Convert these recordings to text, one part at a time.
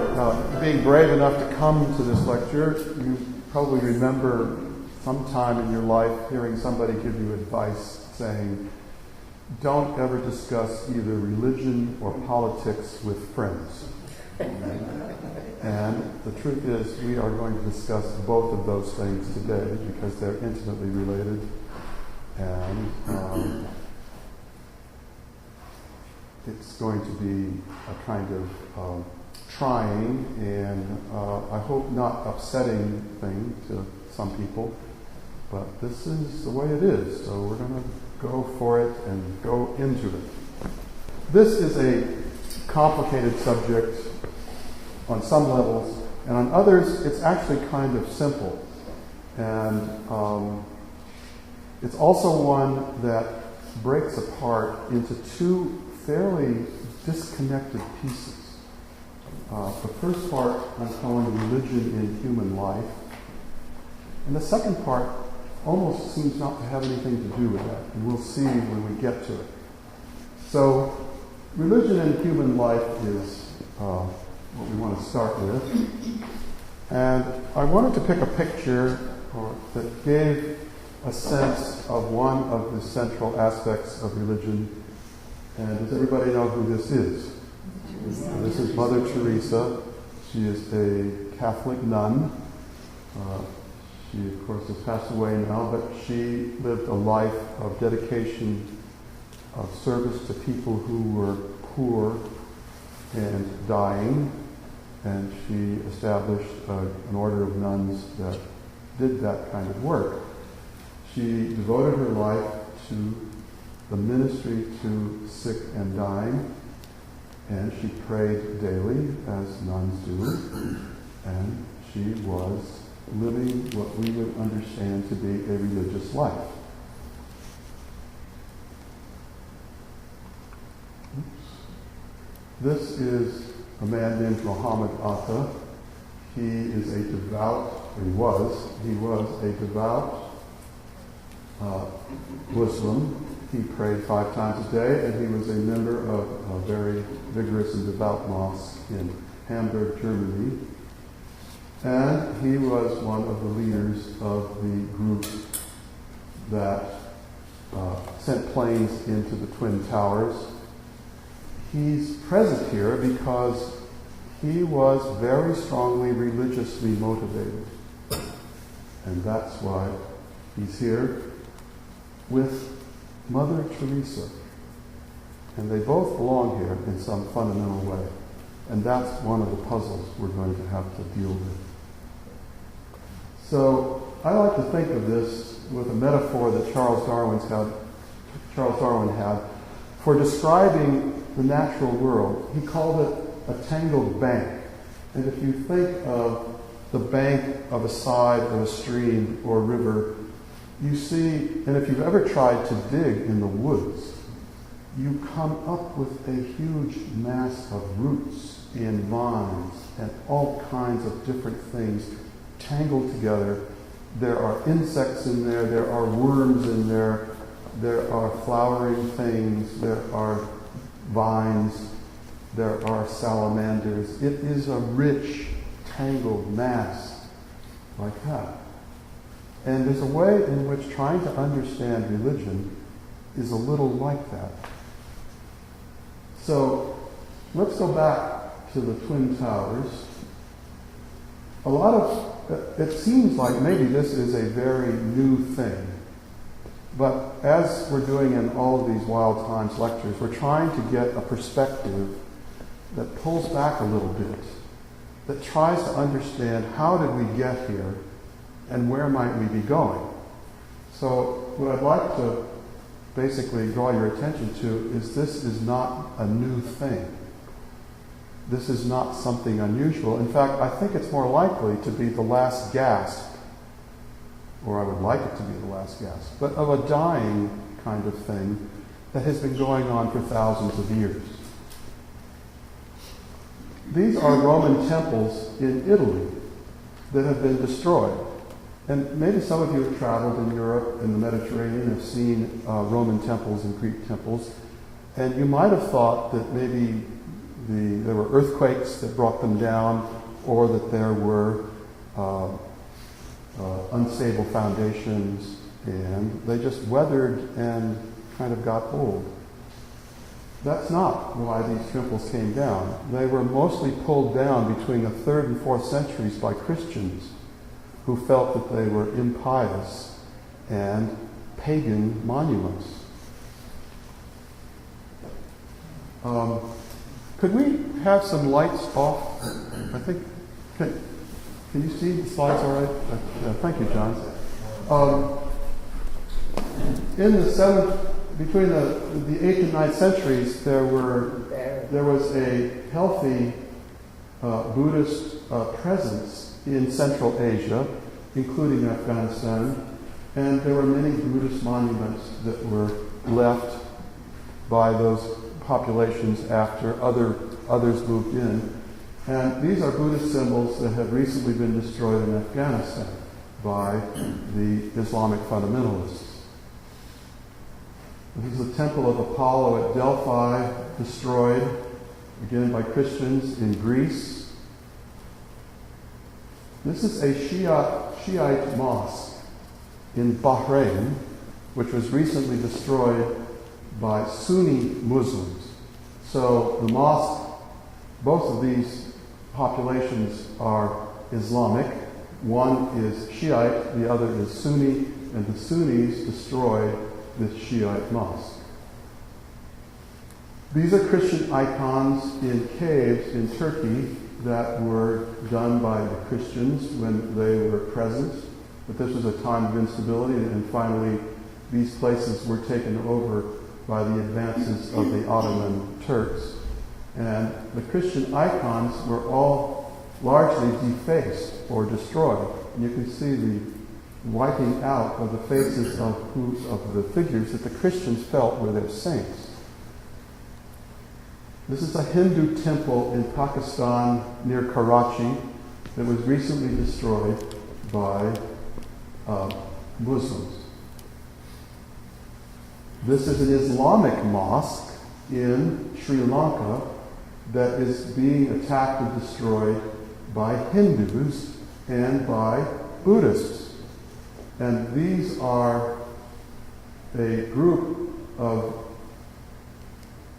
are being brave enough to come to this lecture, you probably remember sometime in your life hearing somebody give you advice saying, don't ever discuss either religion or politics with friends. And the truth is, we are going to discuss both of those things today because they're intimately related. And it's going to be a kind of trying and I hope not upsetting thing to some people, but this is the way it is, so we're going to go for it and go into it. This is a complicated subject on some levels, and on others it's actually kind of simple. And it's also one that breaks apart into two fairly disconnected pieces. The first part I'm calling religion in human life, and the second part almost seems not to have anything to do with that, and we'll see when we get to it. So, religion in human life is what we want to start with. And I wanted to pick a picture that gave a sense of one of the central aspects of religion. And does everybody know who this is? This is Mother Teresa. She is a Catholic nun. She, of course, has passed away now, but she lived a life of dedication, of service to people who were poor and dying, and she established an order of nuns that did that kind of work. She devoted her life to the ministry to sick and dying, and she prayed daily, as nuns do, and she was living what we would understand to be a religious life. This is a man named Muhammad Atta. He is a devout, he was a devout Muslim. He prayed 5 times a day, and he was a member of a very vigorous and devout mosque in Hamburg, Germany. And he was one of the leaders of the group that sent planes into the Twin Towers. He's present here because he was very strongly religiously motivated. And that's why he's here with Mother Teresa. And they both belong here in some fundamental way. And that's one of the puzzles we're going to have to deal with. So I like to think of this with a metaphor that Charles Darwin had for describing the natural world. He called it a tangled bank. And if you think of the bank of a side of a stream or river, you see, and if you've ever tried to dig in the woods, you come up with a huge mass of roots and vines and all kinds of different things tangled together. There are insects in there, there are worms in there, there are flowering things, there are vines, there are salamanders. It is a rich, tangled mass like that. And there's a way in which trying to understand religion is a little like that. So let's go back to the Twin Towers. It seems like maybe this is a very new thing. But as we're doing in all of these Wild Times lectures, we're trying to get a perspective that pulls back a little bit, that tries to understand how did we get here and where might we be going. So what I'd like to basically draw your attention to is this is not a new thing. This is not something unusual. In fact, I think it's more likely to be the last gasp, or I would like it to be the last gasp, but of a dying kind of thing that has been going on for thousands of years. These are Roman temples in Italy that have been destroyed. And maybe some of you have traveled in Europe and the Mediterranean and have seen Roman temples and Greek temples, and you might have thought that maybe there were earthquakes that brought them down, or that there were unstable foundations, and they just weathered and kind of got old. That's not why these temples came down. They were mostly pulled down between the 3rd and 4th centuries by Christians who felt that they were impious and pagan monuments. Could we have some lights off? I think, can you see the slides all right? Thank you, John. In the 7th, between the 8th and 9th centuries, there was a healthy Buddhist presence in Central Asia, including Afghanistan, and there were many Buddhist monuments that were left by those populations after others moved in. And these are Buddhist symbols that have recently been destroyed in Afghanistan by the Islamic fundamentalists. This is the Temple of Apollo at Delphi, destroyed, again by Christians in Greece. This is a Shiite mosque in Bahrain, which was recently destroyed by Sunni Muslims. So the mosque, both of these populations are Islamic. One is Shiite, the other is Sunni, and the Sunnis destroyed this Shiite mosque. These are Christian icons in caves in Turkey that were done by the Christians when they were present. But this was a time of instability, and finally these places were taken over by the advances of the Ottoman Turks. And the Christian icons were all largely defaced or destroyed. And you can see the wiping out of the faces of the figures that the Christians felt were their saints. This is a Hindu temple in Pakistan near Karachi that was recently destroyed by Muslims. This is an Islamic mosque in Sri Lanka that is being attacked and destroyed by Hindus and by Buddhists. And these are a group of,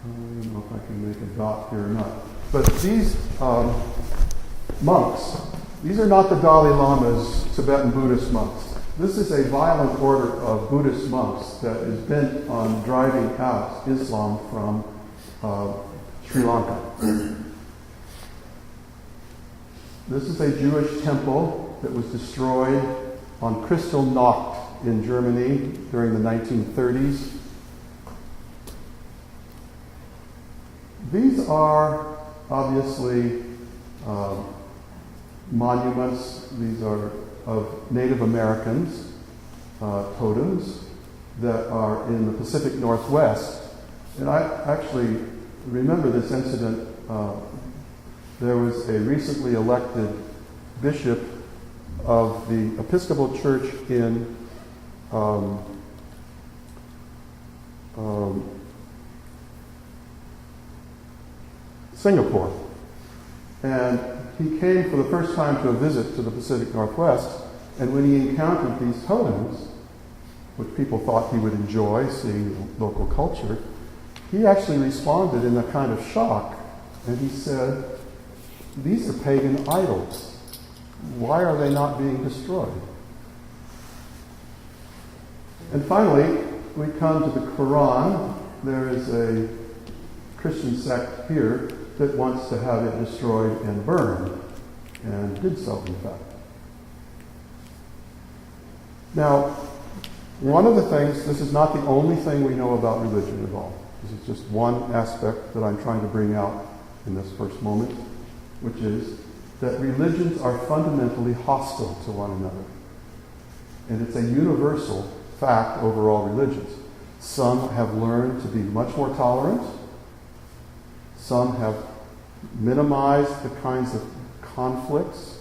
I don't know if I can make a dot here or not, but these monks, these are not the Dalai Lama's Tibetan Buddhist monks. This is a violent order of Buddhist monks that is bent on driving out Islam from Sri Lanka. This is a Jewish temple that was destroyed on Kristallnacht in Germany during the 1930s. These are obviously monuments. These are of Native Americans, totems that are in the Pacific Northwest. And I actually remember this incident. There was a recently elected bishop of the Episcopal Church in Singapore. And he came for the first time to a visit to the Pacific Northwest, and when he encountered these totems, which people thought he would enjoy, seeing the local culture, he actually responded in a kind of shock, and he said, "These are pagan idols. Why are they not being destroyed?" And finally, we come to the Quran. There is a Christian sect here that wants to have it destroyed and burned, and did so, in fact. Now, one of the things, this is not the only thing we know about religion at all. This is just one aspect that I'm trying to bring out in this first moment, which is that religions are fundamentally hostile to one another. And it's a universal fact over all religions. Some have learned to be much more tolerant. Some have minimized the kinds of conflicts.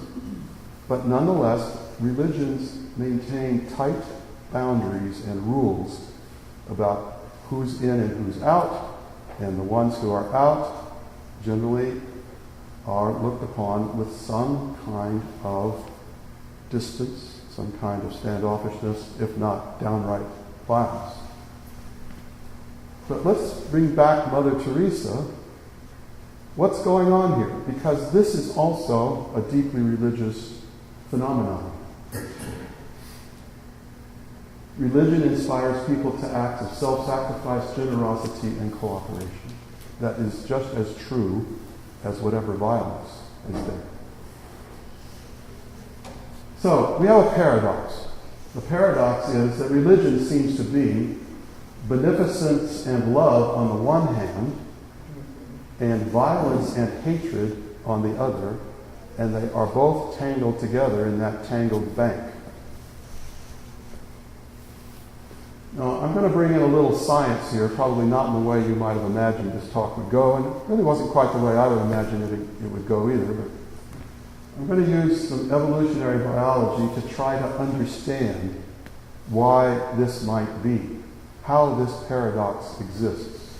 But nonetheless, religions maintain tight boundaries and rules about who's in and who's out, and the ones who are out generally are looked upon with some kind of distance, some kind of standoffishness, if not downright violence. But let's bring back Mother Teresa. What's going on here? Because this is also a deeply religious phenomenon. Religion inspires people to acts of self-sacrifice, generosity, and cooperation. That is just as true as whatever violence is there. So, we have a paradox. The paradox is that religion seems to be beneficence and love on the one hand, and violence and hatred on the other, and they are both tangled together in that tangled bank. Now, I'm going to bring in a little science here, probably not in the way you might have imagined this talk would go, and it really wasn't quite the way I would imagine it would go either, but I'm going to use some evolutionary biology to try to understand why this might be, how this paradox exists.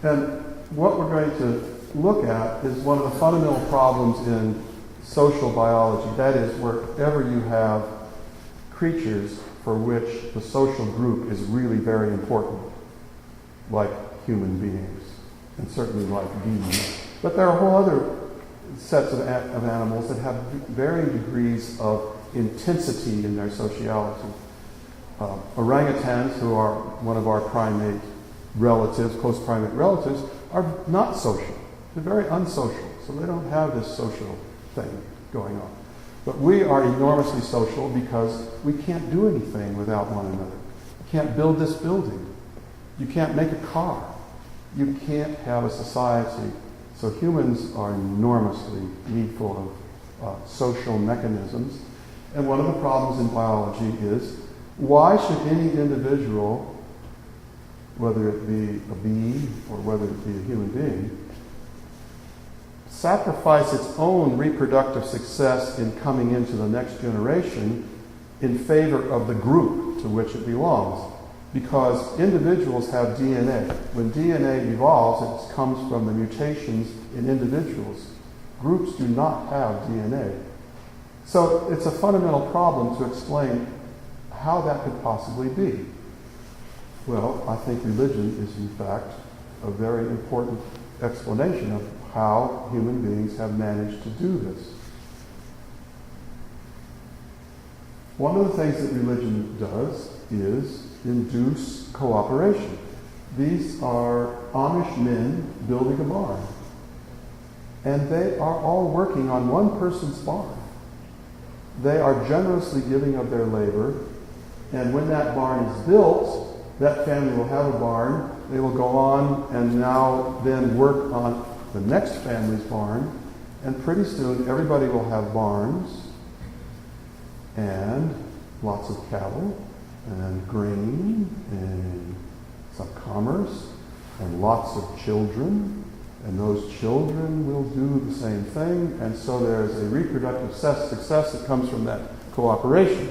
And what we're going to look at is one of the fundamental problems in social biology. That is, wherever you have creatures for which the social group is really very important, like human beings, and certainly like bees. But there are whole other sets of animals that have varying degrees of intensity in their sociality. Orangutans, who are one of our primate relatives, close primate relatives, are not social. They're very unsocial, so they don't have this social thing going on. But we are enormously social because we can't do anything without one another. You can't build this building. You can't make a car. You can't have a society. So humans are enormously needful of social mechanisms. And one of the problems in biology is, why should any individual, whether it be a bee or whether it be a human being, sacrifice its own reproductive success in coming into the next generation in favor of the group to which it belongs? Because individuals have DNA. When DNA evolves, it comes from the mutations in individuals. Groups do not have DNA. So it's a fundamental problem to explain how that could possibly be. Well, I think religion is in fact a very important explanation of how human beings have managed to do this. One of the things that religion does is induce cooperation. These are Amish men building a barn. And they are all working on one person's barn. They are generously giving of their labor, and when that barn is built, that family will have a barn. They will go on and now then work on the next family's barn, and pretty soon everybody will have barns and lots of cattle and grain and some commerce and lots of children, and those children will do the same thing, and so there's a reproductive success that comes from that cooperation.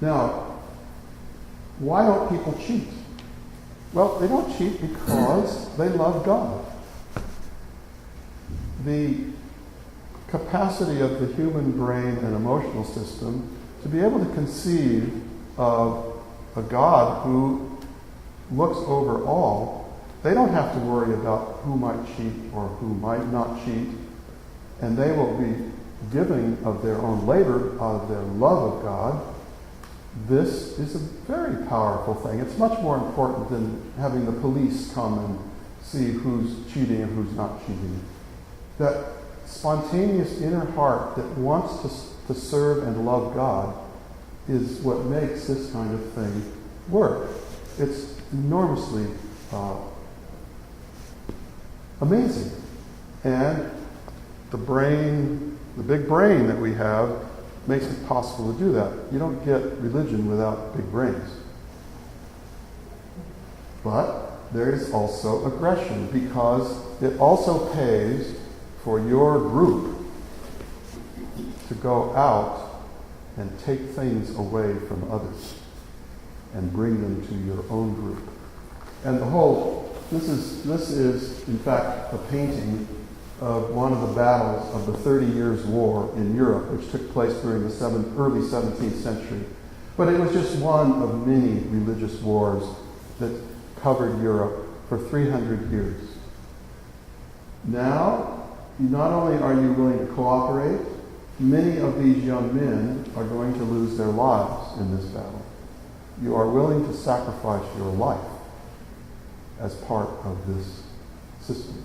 Now, why don't people cheat? Well, they don't cheat because they love God. The capacity of the human brain and emotional system to be able to conceive of a God who looks over all, they don't have to worry about who might cheat or who might not cheat, and they will be giving of their own labor, of their love of God. This is a very powerful thing. It's much more important than having the police come and see who's cheating and who's not cheating. That spontaneous inner heart that wants to serve and love God is what makes this kind of thing work. It's enormously amazing. And the brain, the big brain that we have, makes it possible to do that. You don't get religion without big brains. But there is also aggression, because it also pays for your group to go out and take things away from others and bring them to your own group. And this is in fact a painting of one of the battles of the 30 Years' War in Europe, which took place during the early 17th century. But it was just one of many religious wars that covered Europe for 300 years. Now, not only are you willing to cooperate, many of these young men are going to lose their lives in this battle. You are willing to sacrifice your life as part of this system.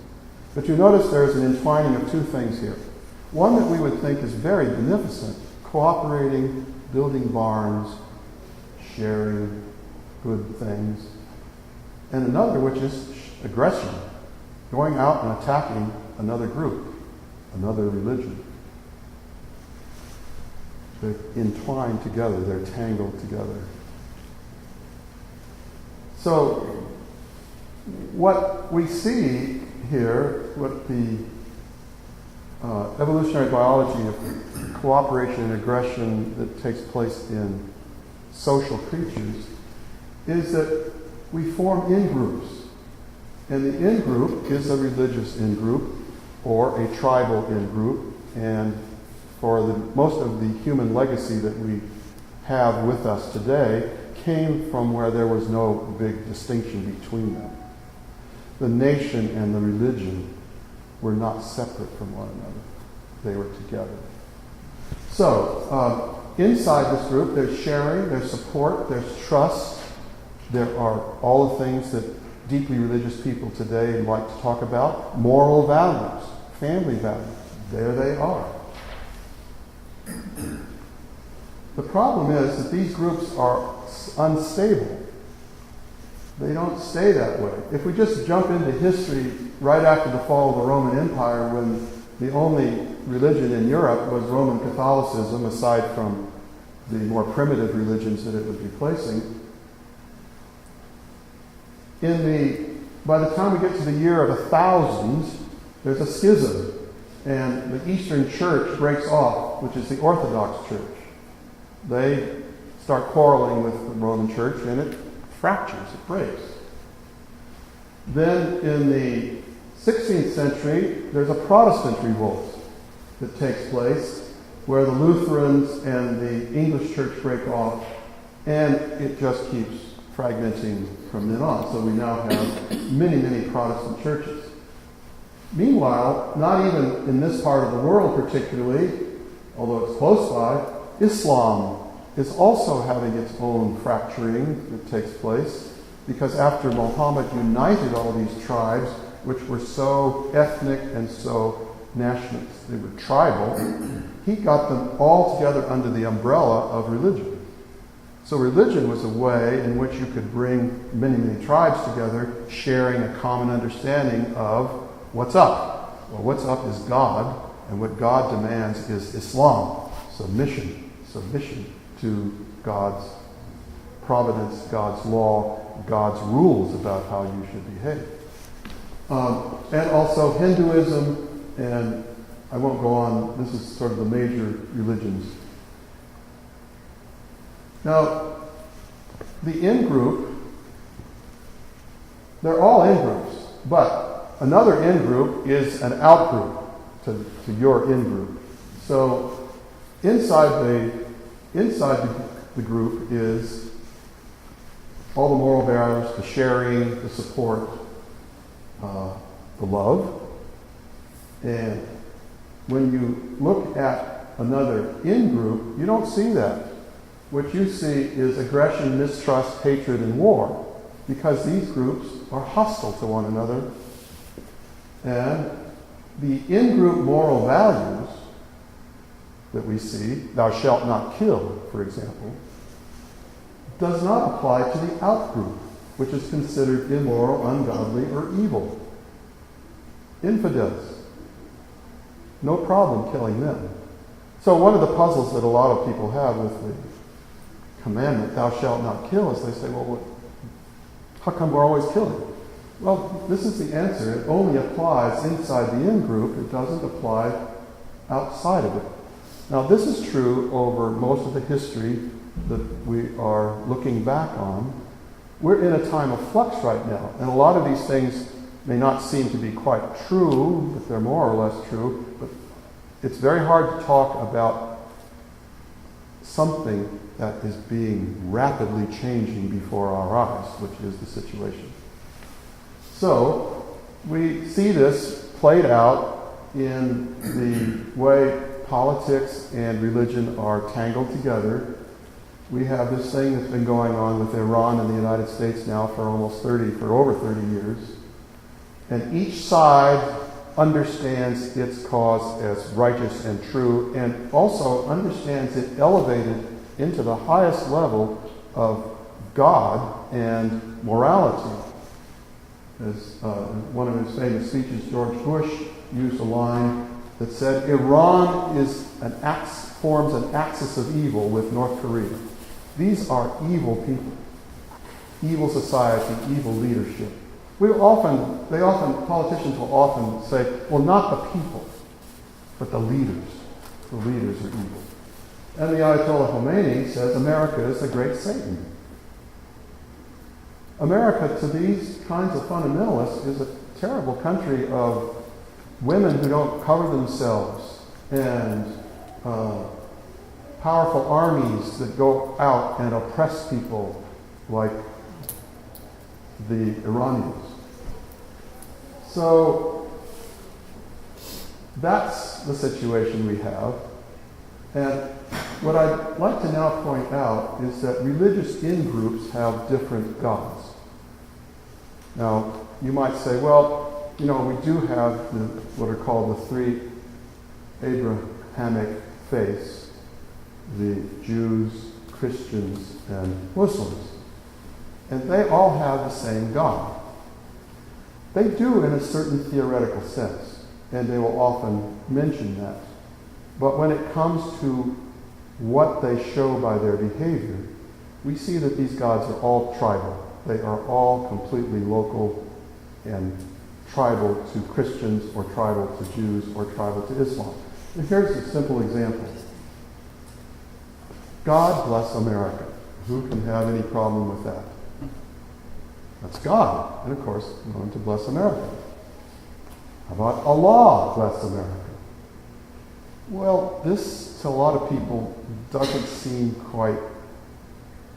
But you notice there's an entwining of two things here. One that we would think is very beneficent, cooperating, building barns, sharing good things. And another which is aggression, going out and attacking another group, another religion. They're entwined together, they're tangled together. So, what we see here, what the evolutionary biology of cooperation and aggression that takes place in social creatures, is that we form in-groups. And the in-group is a religious in-group or a tribal in-group. And for most of the human legacy that we have with us today came from where there was no big distinction between them. The nation and the religion were not separate from one another. They were together. So, inside this group, there's sharing, there's support, there's trust. There are all the things that deeply religious people today like to talk about. Moral values, family values. There they are. The problem is that these groups are unstable. They don't stay that way. If we just jump into history right after the fall of the Roman Empire, when the only religion in Europe was Roman Catholicism, aside from the more primitive religions that it was replacing, by the time we get to the year of 1000, there's a schism, and the Eastern Church breaks off, which is the Orthodox Church. They start quarreling with the Roman Church, and it fractures, it breaks. Then in the 16th century, there's a Protestant revolt that takes place where the Lutherans and the English Church break off, and it just keeps fragmenting from then on. So we now have many, many Protestant churches. Meanwhile, not even in this part of the world particularly, although it's close by, Islam is also having its own fracturing that takes place, because after Muhammad united all these tribes, which were so ethnic and so nationalist, they were tribal, he got them all together under the umbrella of religion. So religion was a way in which you could bring many, many tribes together, sharing a common understanding of what's up. Well, what's up is God, and what God demands is Islam, submission to God's providence, God's law, God's rules about how you should behave. And also Hinduism, and I won't go on, this is sort of the major religions. Now, the in-group, they're all in-groups, but another in-group is an out-group to your in-group. So inside the group is all the moral values, the sharing, the support, the love. And when you look at another in-group, you don't see that. What you see is aggression, mistrust, hatred, and war, because these groups are hostile to one another. And the in-group moral values that we see, thou shalt not kill, for example, does not apply to the out-group, which is considered immoral, ungodly, or evil. Infidels. No problem killing them. So one of the puzzles that a lot of people have with the commandment, thou shalt not kill, is they say, well, how come we're always killing? Well, this is the answer. It only applies inside the in-group. It doesn't apply outside of it. Now, this is true over most of the history that we are looking back on. we're in a time of flux right now, and a lot of these things may not seem to be quite true, but they're more or less true. But it's very hard to talk about something that is being rapidly changing before our eyes, which is the situation. So we see this played out in the way politics and religion are tangled together. We have this thing that's been going on with Iran and the United States now for over 30 years. And each side understands its cause as righteous and true, and also understands it elevated into the highest level of God and morality. As one of his famous speeches, George Bush used a line that said, Iran forms an axis of evil with North Korea. These are evil people, evil society, evil leadership. Politicians will often say, well, not the people, but the leaders. The leaders are evil. And the Ayatollah Khomeini says America is the great Satan. America, to these kinds of fundamentalists, is a terrible country of women who don't cover themselves and powerful armies that go out and oppress people like the Iranians. So that's the situation we have. And what I'd like to now point out is that religious in-groups have different gods. Now, you might say, well, we do have what are called the three Abrahamic faiths, the Jews, Christians, and Muslims. And they all have the same God. They do in a certain theoretical sense, and they will often mention that. But when it comes to what they show by their behavior, we see that these gods are all tribal. They are all completely local and tribal to Christians, or tribal to Jews, or tribal to Islam. And here's a simple example. God bless America. Who can have any problem with that? That's God. And of course, we want to bless America. How about Allah bless America? Well, this to a lot of people doesn't seem quite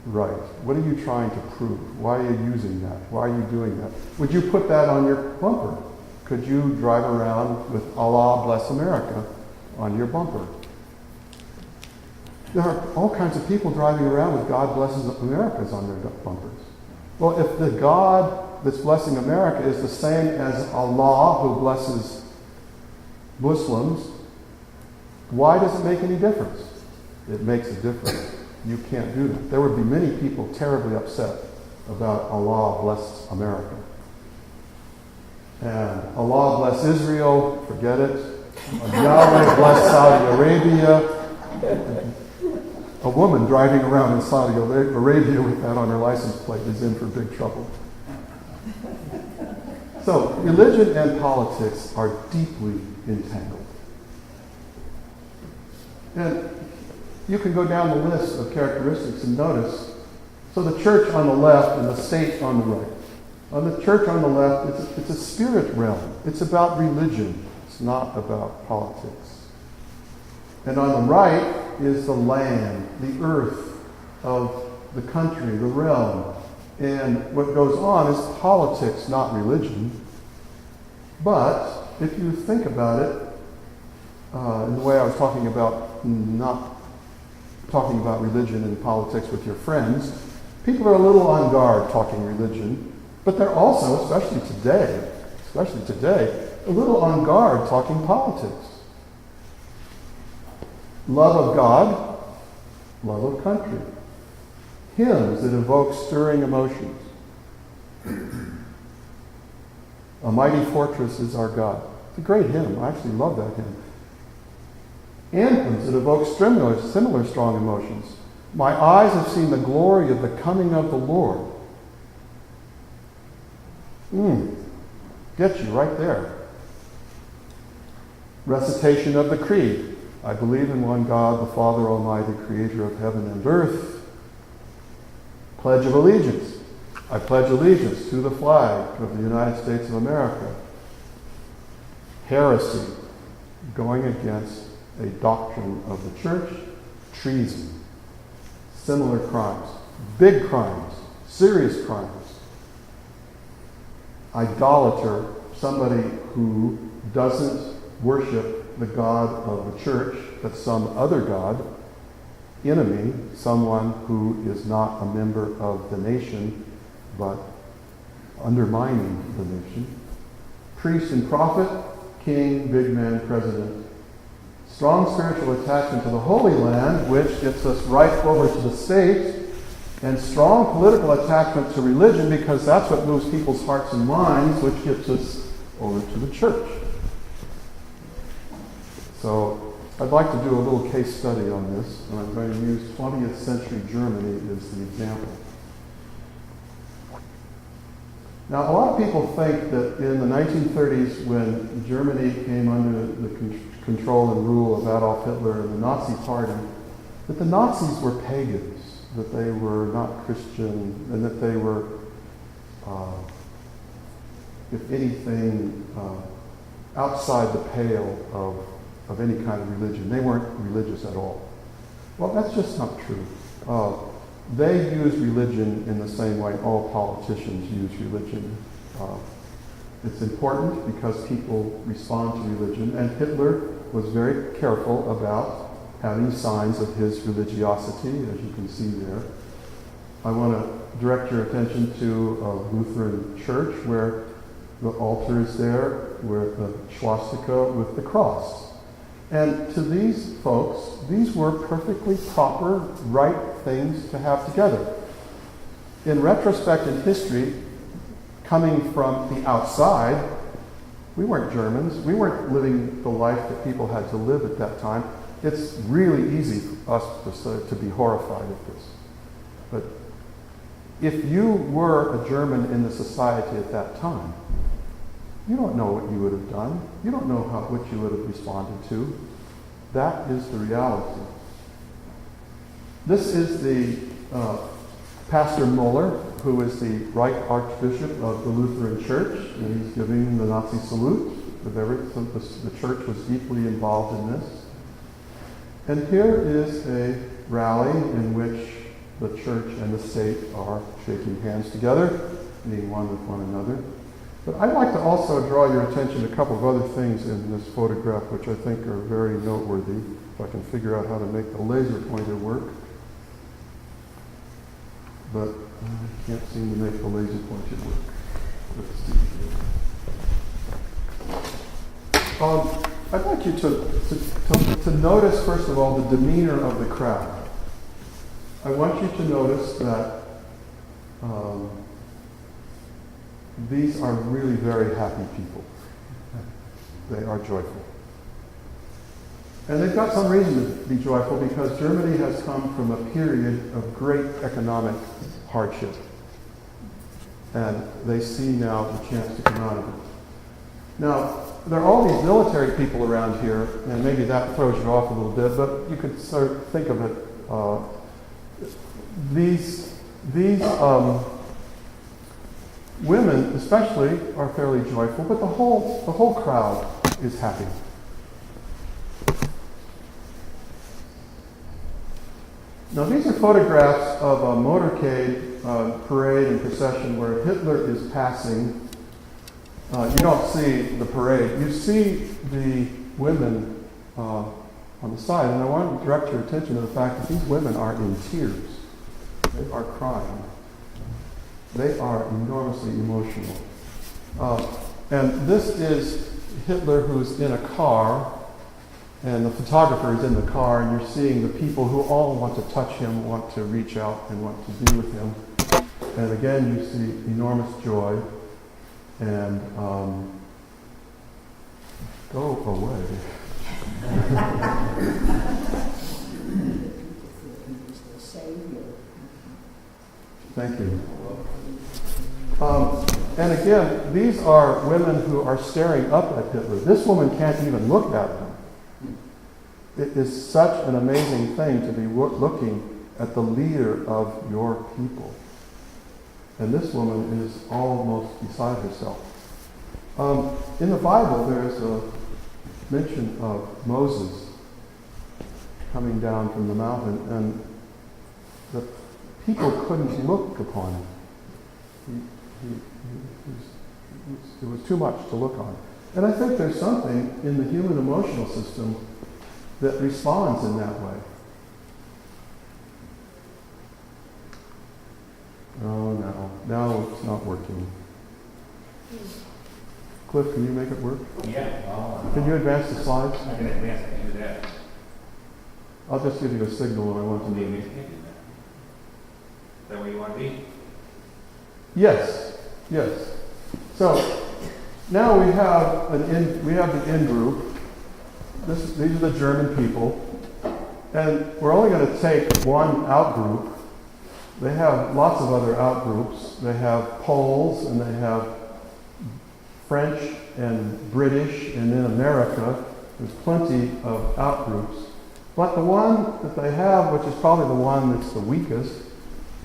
right. What are you trying to prove? Why are you using that? Why are you doing that? Would you put that on your bumper? Could you drive around with Allah bless America on your bumper? There are all kinds of people driving around with God blesses America's on their bumpers. Well, if the God that's blessing America is the same as Allah who blesses Muslims, why does it make any difference? It makes a difference. You can't do that. There would be many people terribly upset about Allah bless America. And Allah bless Israel, forget it. Yahweh bless Saudi Arabia. A woman driving around in Saudi Arabia with that on her license plate is in for big trouble. So, religion and politics are deeply entangled. And you can go down the list of characteristics and notice. So the church on the left and the state on the right. On the church on the left, it's a spirit realm. It's about religion. It's not about politics. And on the right is the land, the earth of the country, the realm. And what goes on is politics, not religion. But if you think about it, in the way I was talking about not talking about religion and politics with your friends, people are a little on guard talking religion, but they're also, especially today, a little on guard talking politics. Love of God, love of country. Hymns that evoke stirring emotions. A mighty fortress is our God. It's a great hymn. I actually love that hymn. Anthems that evoke similar strong emotions. My eyes have seen the glory of the coming of the Lord. Gets you right there. Recitation of the Creed. I believe in one God, the Father Almighty, creator of heaven and earth. Pledge of Allegiance. I pledge allegiance to the flag of the United States of America. Heresy, going against a doctrine of the church. Treason, similar crimes, big crimes, serious crimes. Idolater, somebody who doesn't worship the God of the church, but some other God. Enemy, someone who is not a member of the nation, but undermining the nation. Priest and prophet, king, big man, president. Strong spiritual attachment to the Holy Land, which gets us right over to the state. And strong political attachment to religion, because that's what moves people's hearts and minds, which gets us over to the church. So I'd like to do a little case study on this, and I'm going to use 20th century Germany as the example. Now, a lot of people think that in the 1930s, when Germany came under the control and rule of Adolf Hitler and the Nazi Party, that the Nazis were pagans, that they were not Christian, and that they were, if anything, outside the pale of any kind of religion. They weren't religious at all. Well, that's just not true. They use religion in the same way all politicians use religion. It's important because people respond to religion, and Hitler was very careful about having signs of his religiosity, as you can see there. I want to direct your attention to a Lutheran church where the altar is there, with the swastika with the cross. And to these folks, these were perfectly proper, right things to have together. In retrospect in history, coming from the outside, we weren't Germans. We weren't living the life that people had to live at that time. It's really easy for us to be horrified at this. But if you were a German in the society at that time, you don't know what you would have done. You don't know what you would have responded to. That is the reality. This is the Pastor Muller, who is the Reich Archbishop of the Lutheran Church, and he's giving the Nazi salute. The church was deeply involved in this. And here is a rally in which the church and the state are shaking hands together, being one with one another. But I'd like to also draw your attention to a couple of other things in this photograph, which I think are very noteworthy, if I can figure out how to make the laser pointer work. But I can't seem to make the laser pointer work. Let's see here. I'd like you to notice, first of all, the demeanor of the crowd. I want you to notice that these are really very happy people. They are joyful. And they've got some reason to be joyful, because Germany has come from a period of great economic hardship. And they see now the chance to come out of it. Now, there are all these military people around here, and maybe that throws you off a little bit, but you could sort of think of it. These women, especially, are fairly joyful, but the whole crowd is happy. Now, these are photographs of a motorcade parade and procession where Hitler is passing. You don't see the parade. You see the women on the side, and I want to direct your attention to the fact that these women are in tears. They are crying. They are enormously emotional. And this is Hitler, who's in a car, and the photographer is in the car, and you're seeing the people who all want to touch him, want to reach out, and want to be with him. And again, you see enormous joy. And go away. Thank you. And again, these are women who are staring up at Hitler. This woman can't even look at him. It is such an amazing thing to be looking at the leader of your people. And this woman is almost beside herself. In the Bible, there's a mention of Moses coming down from the mountain, and the people couldn't look upon him. It was too much to look on. And I think there's something in the human emotional system that responds in that way. Oh, no. Now it's not working. Cliff, can you make it work? Yeah. Can you advance the slides? I can advance. I can do that. I'll just give you a signal when I want to Is move. that where you want to be? Yes. So now we have the in group. These are the German people, and we're only going to take one out group. They have lots of other out groups. They have Poles, and they have French and British, and in America, there's plenty of out groups. But the one that they have, which is probably the one that's the weakest,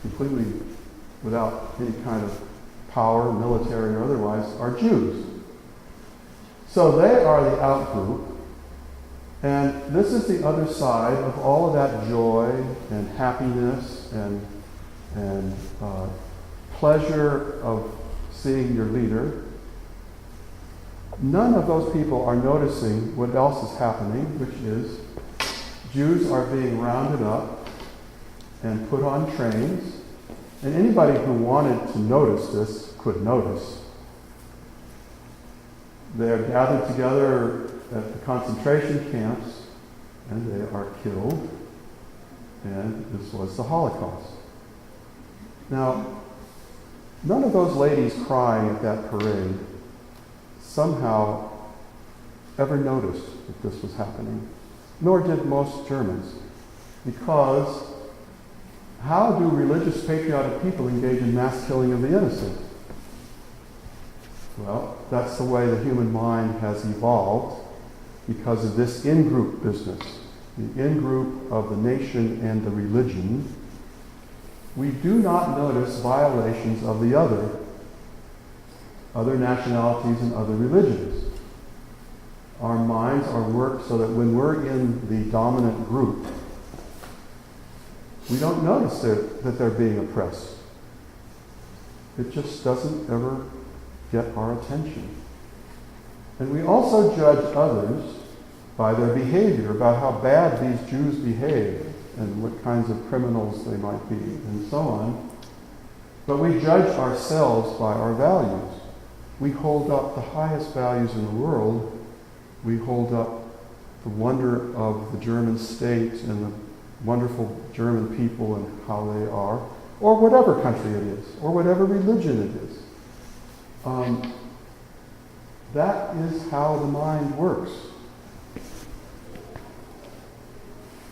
completely without any kind of power, military or otherwise, are Jews. So they are the out group. And this is the other side of all of that joy and happiness and pleasure of seeing your leader. None of those people are noticing what else is happening, which is Jews are being rounded up and put on trains. And anybody who wanted to notice this could notice. They are gathered together at the concentration camps, and they are killed. And this was the Holocaust. Now, none of those ladies crying at that parade somehow ever noticed that this was happening, nor did most Germans, because how do religious patriotic people engage in mass killing of the innocent? Well, that's the way the human mind has evolved because of this in-group business, the in-group of the nation and the religion. We do not notice violations of the other nationalities and other religions. Our minds are worked so that when we're in the dominant group, we don't notice that they're being oppressed. It just doesn't ever get our attention. And we also judge others by their behavior, about how bad these Jews behave and what kinds of criminals they might be, and so on. But we judge ourselves by our values. We hold up the highest values in the world. We hold up the wonder of the German state and the wonderful German people and how they are, or whatever country it is, or whatever religion it is. That is how the mind works.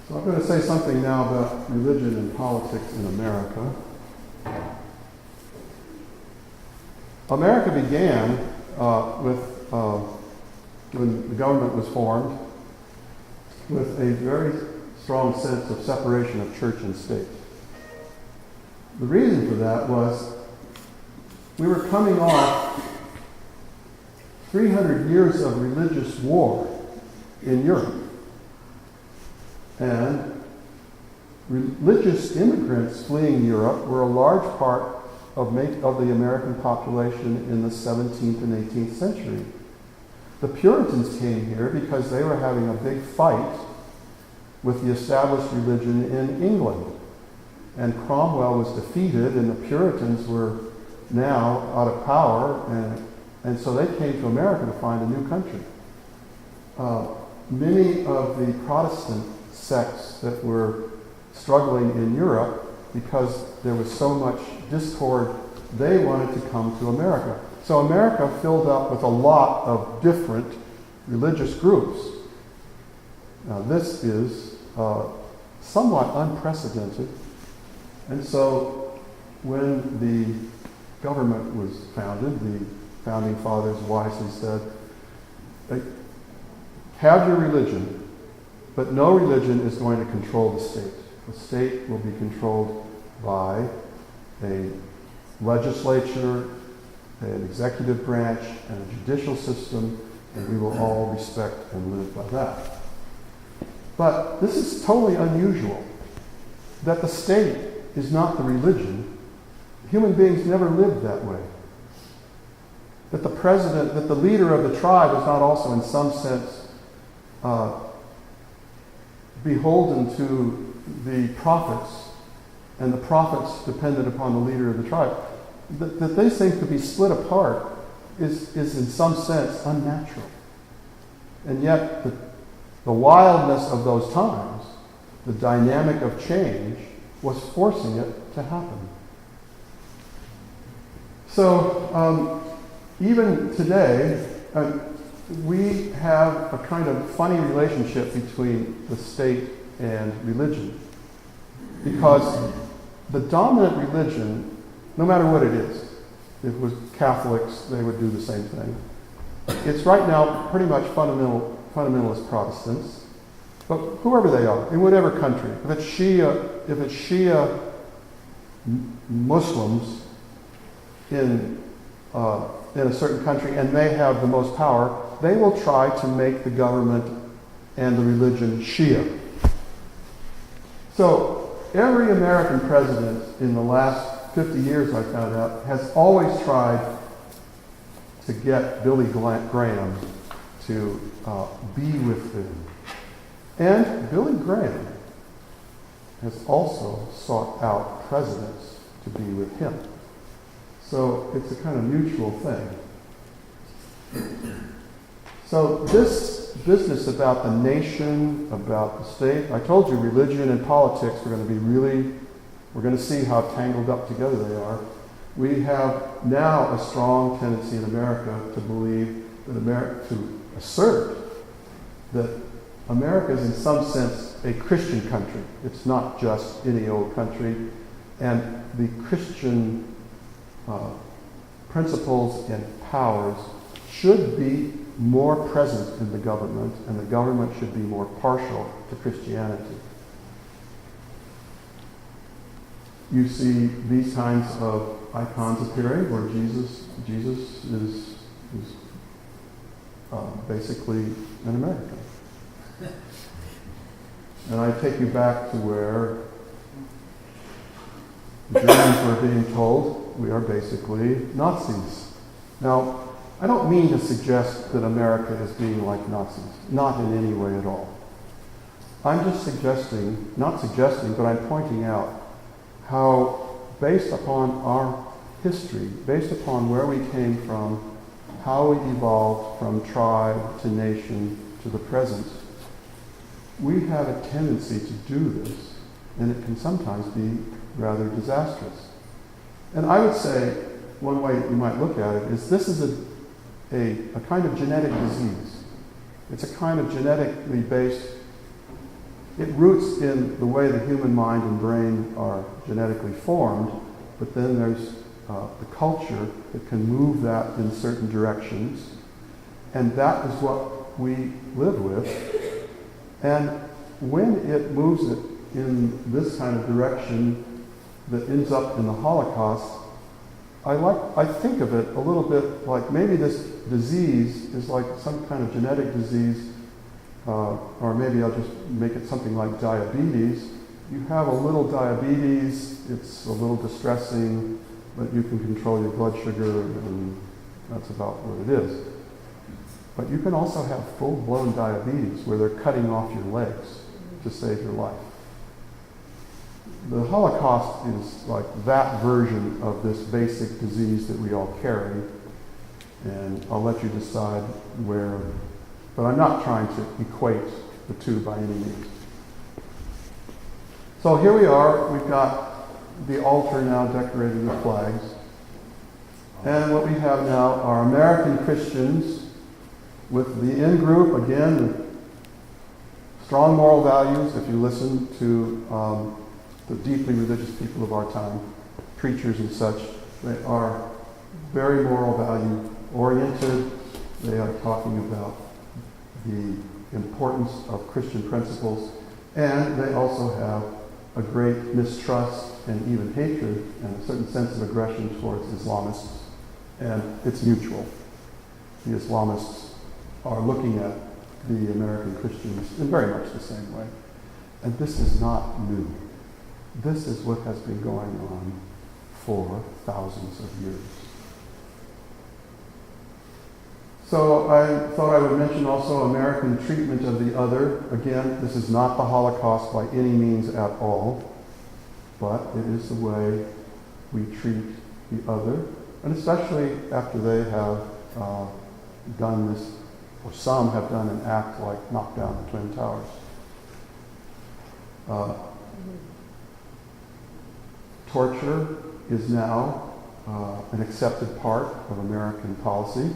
So I'm going to say something now about religion and politics in America. America began when the government was formed with a very strong sense of separation of church and state. The reason for that was we were coming off 300 years of religious war in Europe. And religious immigrants fleeing Europe were a large part of the American population in the 17th and 18th century. The Puritans came here because they were having a big fight with the established religion in England. And Cromwell was defeated, and the Puritans were now out of power, and so they came to America to find a new country. Many of the Protestant sects that were struggling in Europe, because there was so much discord, they wanted to come to America. So America filled up with a lot of different religious groups. Now this is somewhat unprecedented. And so when the government was founded, the founding fathers wisely said, have your religion, but no religion is going to control the state. The state will be controlled by a legislature, an executive branch, and a judicial system, and we will all respect and live by that. But this is totally unusual, that the state is not the religion. Human beings never lived that way. That the president, that the leader of the tribe is not also in some sense beholden to the prophets, and the prophets depended upon the leader of the tribe. That these things could be split apart is in some sense unnatural. And yet the wildness of those times, the dynamic of change, was forcing it to happen. So even today, we have a kind of funny relationship between the state and religion. Because the dominant religion, no matter what it is, if it was Catholics, they would do the same thing. It's right now pretty much fundamentalist Protestants, but whoever they are, in whatever country, if it's Shia Muslims in a certain country and they have the most power, they will try to make the government and the religion Shia. So every American president in the last 50 years, I found out, has always tried to get Billy Graham to be with them. And Billy Graham has also sought out presidents to be with him. So it's a kind of mutual thing. So this business about the nation, about the state, I told you religion and politics are going to be we're going to see how tangled up together they are. We have now a strong tendency in America to believe that to assert that America is in some sense a Christian country. It's not just any old country. And the Christian principles and powers should be more present in the government, and the government should be more partial to Christianity. You see these kinds of icons appearing where Jesus is basically an American. And I take you back to where the Germans were being told we are basically Nazis. Now, I don't mean to suggest that America is being like Nazis. Not in any way at all. I'm just but I'm pointing out how, based upon our history, based upon where we came from, how we evolved from tribe to nation to the present, we have a tendency to do this, and it can sometimes be rather disastrous. And I would say, one way you might look at it is this is a kind of genetic disease. It's a kind of genetically based, it roots in the way the human mind and brain are genetically formed, but then there's the culture that can move that in certain directions, and that is what we live with. And when it moves it in this kind of direction that ends up in the Holocaust, I think of it a little bit like maybe this disease is like some kind of genetic disease, or maybe I'll just make it something like diabetes. You have a little diabetes, it's a little distressing, but you can control your blood sugar, and that's about what it is. But you can also have full-blown diabetes where they're cutting off your legs to save your life. The Holocaust is like that version of this basic disease that we all carry, and I'll let you decide where, but I'm not trying to equate the two by any means. So here we are, we've got the altar now decorated with flags, and what we have now are American Christians with the in-group, again, strong moral values. If you listen to the deeply religious people of our time, preachers and such, they are very moral value oriented. They are talking about the importance of Christian principles, and they also have a great mistrust and even hatred and a certain sense of aggression towards Islamists, and it's mutual. The Islamists are looking at the American Christians in very much the same way. And this is not new. This is what has been going on for thousands of years. So I thought I would mention also American treatment of the other. Again, this is not the Holocaust by any means at all, but it is the way we treat the other, and especially after they have done this, or some have done an act like knock down the Twin Towers. Torture is now an accepted part of American policy.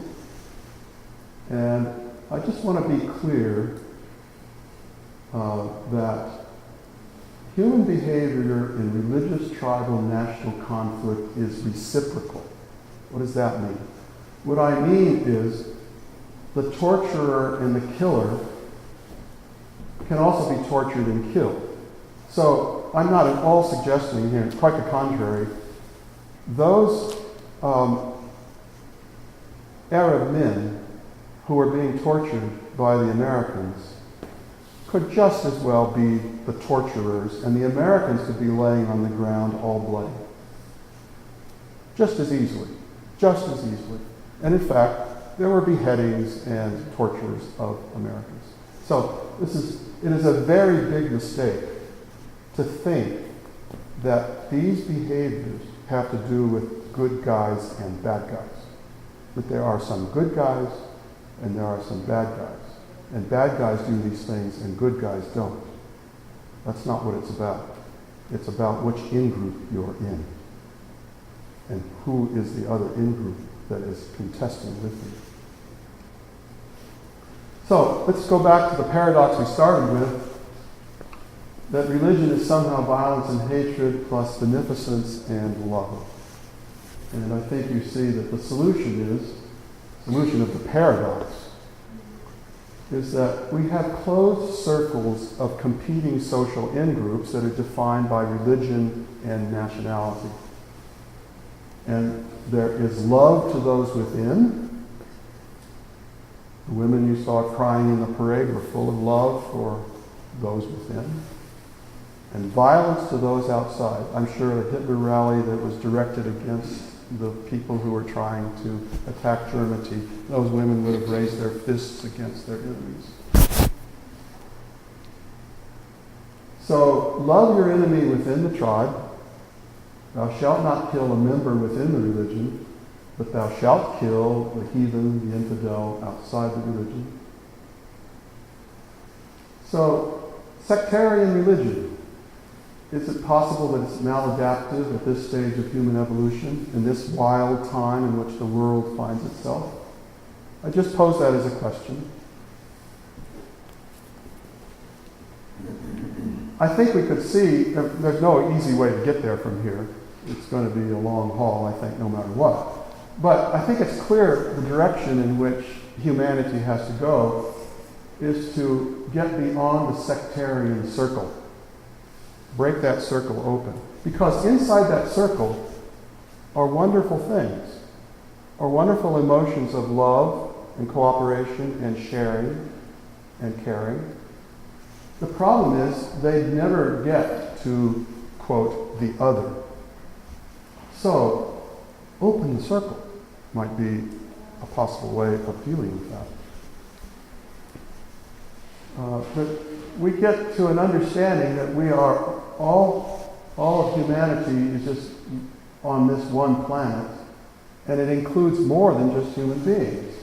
And I just want to be clear that human behavior in religious, tribal, national conflict is reciprocal. What does that mean? What I mean is the torturer and the killer can also be tortured and killed. So I'm not at all suggesting here, quite the contrary, those Arab men who are being tortured by the Americans could just as well be the torturers, and the Americans could be laying on the ground all bloody. Just as easily. Just as easily. And in fact, there were beheadings and tortures of Americans. So it is a very big mistake to think that these behaviors have to do with good guys and bad guys. That there are some good guys and there are some bad guys. And bad guys do these things and good guys don't. That's not what it's about. It's about which in-group you're in. And who is the other in-group that is contesting with you. So, let's go back to the paradox we started with, that religion is somehow violence and hatred plus beneficence and love. And I think you see that the solution of the paradox, is that we have closed circles of competing social in-groups that are defined by religion and nationality. And there is love to those within. The women you saw crying in the parade were full of love for those within. And violence to those outside. I'm sure the Hitler rally that was directed against the people who were trying to attack Germany, those women would have raised their fists against their enemies. So, love your enemy within the tribe. Thou shalt not kill a member within the religion, but thou shalt kill the heathen, the infidel, outside the religion. So, sectarian religion. Is it possible that it's maladaptive at this stage of human evolution, in this wild time in which the world finds itself? I just pose that as a question. I think we could see, there's no easy way to get there from here. It's going to be a long haul, I think, no matter what. But I think it's clear the direction in which humanity has to go is to get beyond the sectarian circle. Break that circle open. Because inside that circle are wonderful things, are wonderful emotions of love and cooperation and sharing and caring. The problem is they never get to, quote, the other. So, open the circle might be a possible way of dealing with that. But we get to an understanding that we are all of humanity is just on this one planet, and it includes more than just human beings.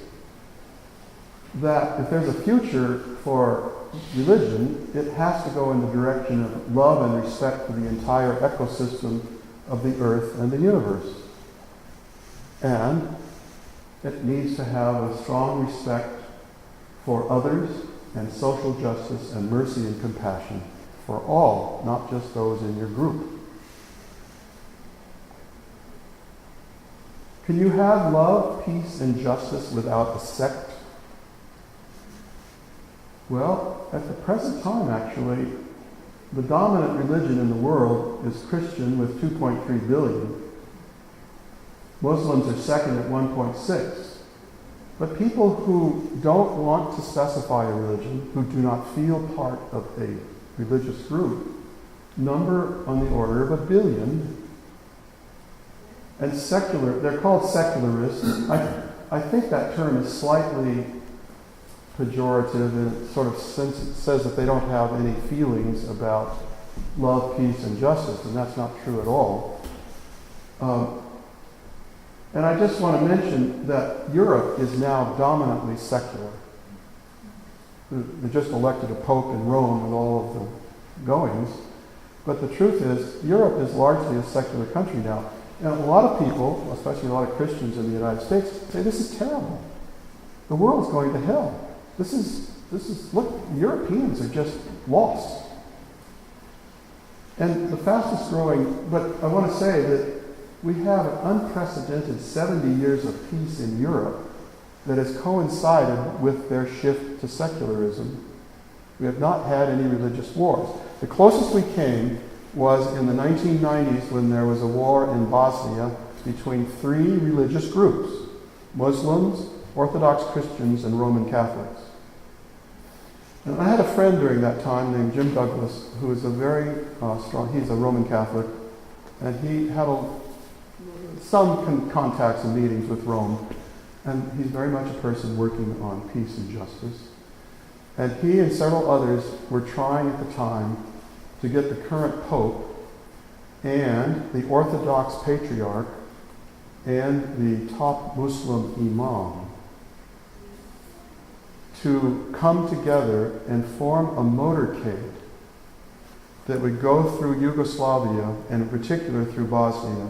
That if there's a future for religion, it has to go in the direction of love and respect for the entire ecosystem of the earth and the universe. And it needs to have a strong respect for others and social justice and mercy and compassion for all, not just those in your group. Can you have love, peace, and justice without a sect? Well, at the present time, actually, the dominant religion in the world is Christian with 2.3 billion. Muslims are second at 1.6. But people who don't want to specify a religion, who do not feel part of a religious group, number on the order of 1 billion. And secular, they're called secularists. I think that term is slightly pejorative, and it sort of says that they don't have any feelings about love, peace, and justice, and that's not true at all. And I just want to mention that Europe is now dominantly secular. They just elected a pope in Rome with all of the goings. But the truth is, Europe is largely a secular country now. And a lot of people, especially a lot of Christians in the United States, say this is terrible. The world's going to hell. Look, Europeans are just lost. And the fastest growing, but I want to say that we have an unprecedented 70 years of peace in Europe that has coincided with their shift to secularism. We have not had any religious wars. The closest we came was in the 1990s when there was a war in Bosnia between 3 religious groups: Muslims, Orthodox Christians, and Roman Catholics. And I had a friend during that time named Jim Douglas, who is a very strong, he's a Roman Catholic, and he had some contacts and meetings with Rome, and he's very much a person working on peace and justice. And he and several others were trying at the time to get the current pope and the Orthodox Patriarch and the top Muslim imam to come together and form a motorcade that would go through Yugoslavia, and in particular through Bosnia,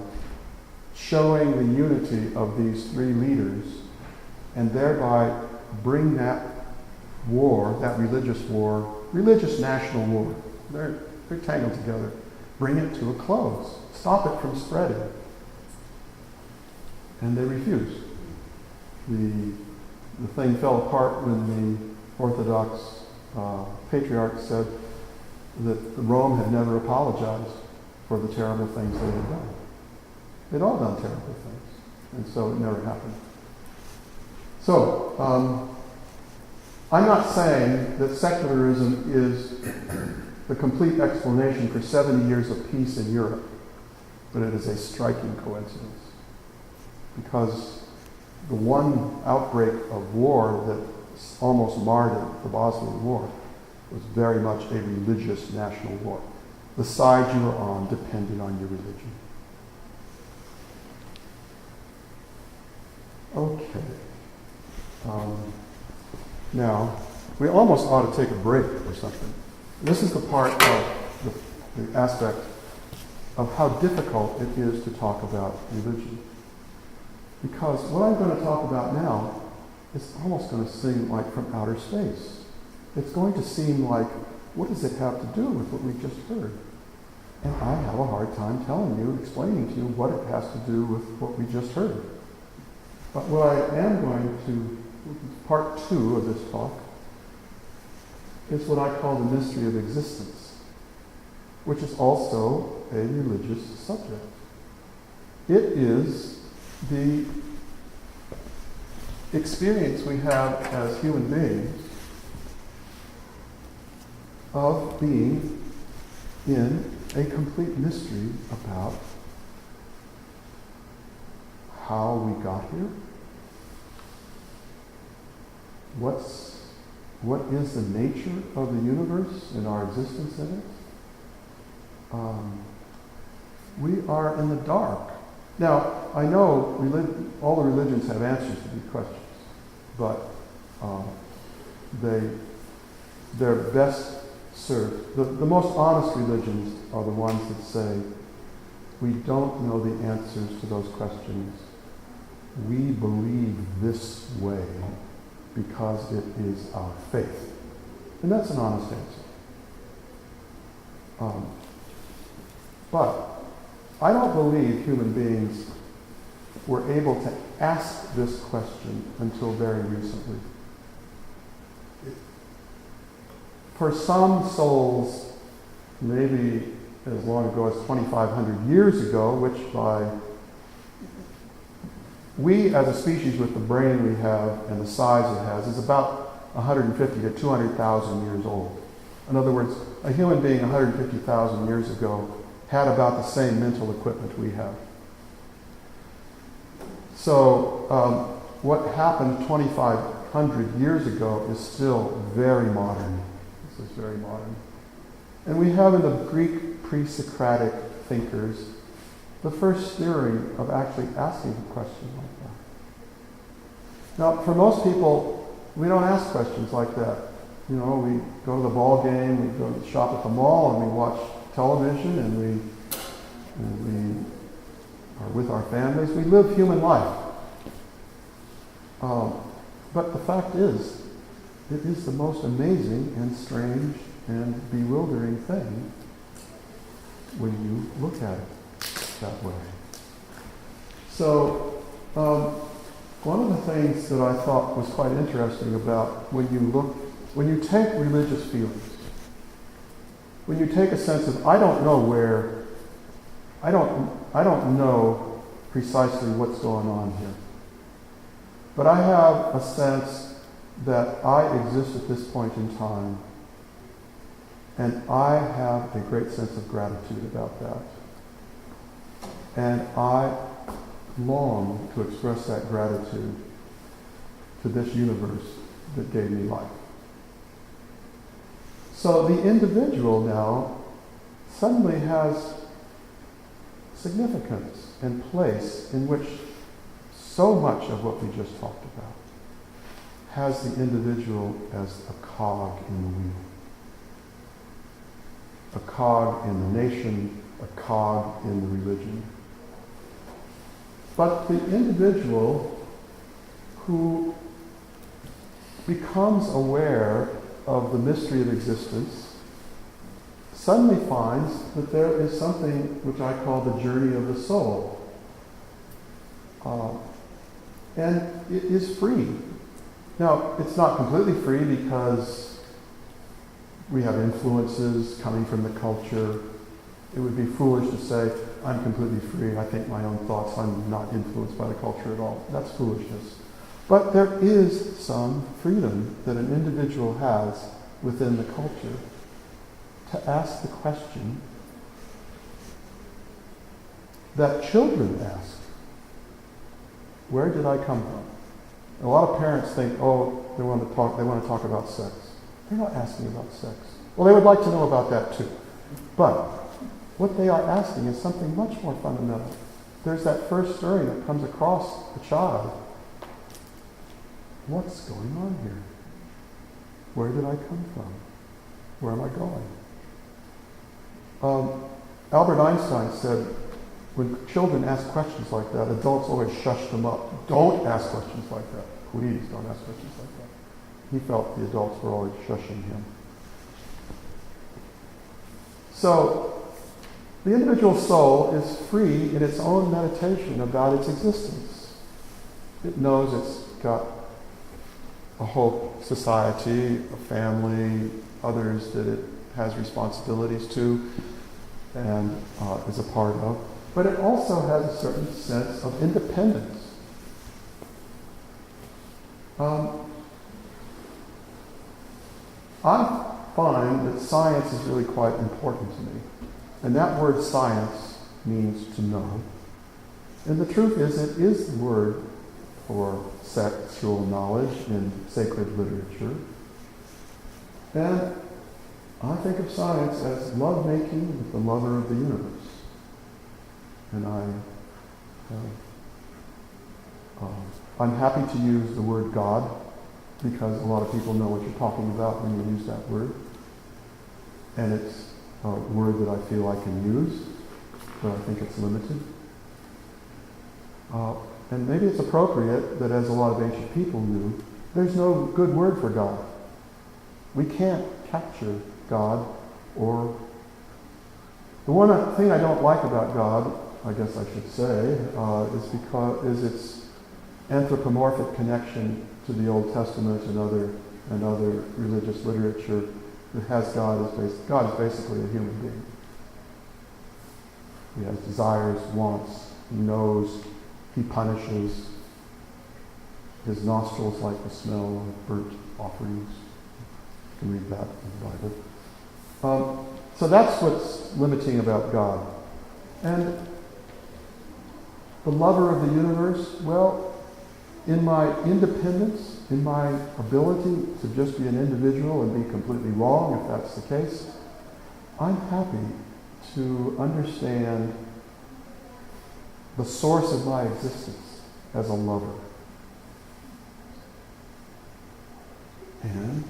showing the unity of these 3 leaders, and thereby bring that war, that religious national war, they're tangled together, bring it to a close, stop it from spreading. And they refused. The thing fell apart when the Orthodox Patriarch said that Rome had never apologized for the terrible things they had done. They'd all done terrible things, and so it never happened. So, I'm not saying that secularism is the complete explanation for 70 years of peace in Europe, but it is a striking coincidence. Because the one outbreak of war that almost marred the Bosnian War was very much a religious national war. The side you were on depended on your religion. Okay. Now, we almost ought to take a break or something. This is the part of the aspect of how difficult it is to talk about religion. Because what I'm going to talk about now is almost going to seem like from outer space. It's going to seem like, what does it have to do with what we just heard? And I have a hard time telling you, explaining to you what it has to do with what we just heard. But what I am going to, part 2 of this talk, is what I call the mystery of existence, which is also a religious subject. It is the experience we have as human beings of being in a complete mystery about how we got here, what is the nature of the universe and our existence in it. We are in the dark. Now, I know all the religions have answers to these questions, but they're best served. The most honest religions are the ones that say, we don't know the answers to those questions. We believe this way because it is our faith. And that's an honest answer. But I don't believe human beings were able to ask this question until very recently. For some souls, maybe as long ago as 2,500 years ago, which we as a species with the brain we have and the size it has is about 150 to 200,000 years old. In other words, a human being 150,000 years ago had about the same mental equipment we have. So what happened 2,500 years ago is still very modern. This is very modern. And we have in the Greek pre-Socratic thinkers the first theory of actually asking a question like that. Now, for most people, we don't ask questions like that. You know, we go to the ball game, we go to shop at the mall, and we watch television, and we are with our families. We live human life. But the fact is, it is the most amazing and strange and bewildering thing when you look at it that way. So, one of the things that I thought was quite interesting about when you take religious feelings, when you take a sense of, I don't know precisely what's going on here, but I have a sense that I exist at this point in time, and I have a great sense of gratitude about that. And I long to express that gratitude to this universe that gave me life. So the individual now suddenly has significance and place in which so much of what we just talked about has the individual as a cog in the wheel. A cog in the nation, a cog in the religion. But the individual who becomes aware of the mystery of existence suddenly finds that there is something which I call the journey of the soul. And it is free. Now, it's not completely free because we have influences coming from the culture. It would be foolish to say, I'm completely free, I think my own thoughts, I'm not influenced by the culture at all. That's foolishness. But there is some freedom that an individual has within the culture to ask the question that children ask. Where did I come from? A lot of parents think, they want to talk about sex. They're not asking about sex. Well, they would like to know about that too. But what they are asking is something much more fundamental. There's that first stirring that comes across the child. What's going on here? Where did I come from? Where am I going? Albert Einstein said, when children ask questions like that, adults always shush them up. Don't ask questions like that. Please don't ask questions like that. He felt the adults were always shushing him. So, the individual soul is free in its own meditation about its existence. It knows it's got a whole society, a family, others that it has responsibilities to and is a part of. But it also has a certain sense of independence. I find that science is really quite important to me. And that word science means to know. And the truth is, it is the word for sexual knowledge in sacred literature. And I think of science as love-making with the lover of the universe. And I'm happy to use the word God, because a lot of people know what you're talking about when you use that word. And it's a word that I feel I can use, but I think it's limited. And maybe it's appropriate that, as a lot of ancient people knew, there's no good word for God. We can't capture God, or... The one thing I don't like about God, I guess I should say, is its anthropomorphic connection to the Old Testament and other religious literature, that has God God is basically a human being. He has desires, wants, he knows, he punishes. His nostrils like the smell of burnt offerings. You can read that in the Bible. So that's what's limiting about God. And the lover of the universe, well, in my independence, in my ability to just be an individual and be completely wrong, if that's the case, I'm happy to understand the source of my existence as a lover. And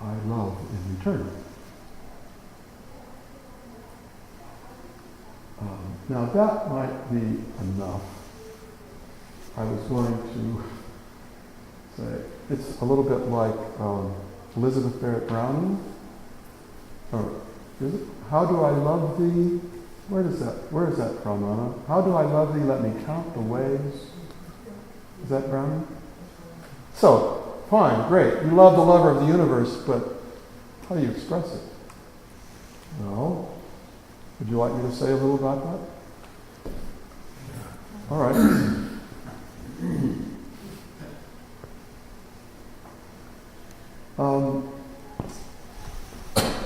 I love in return. Now that might be enough. I was going to say, it's a little bit like Elizabeth Barrett Browning. Or is it? How do I love thee? Where is that from, Anna? How do I love thee? Let me count the ways. Is that Browning? So, fine, great. You love the lover of the universe, but how do you express it? Well, would you like me to say a little about that? All right.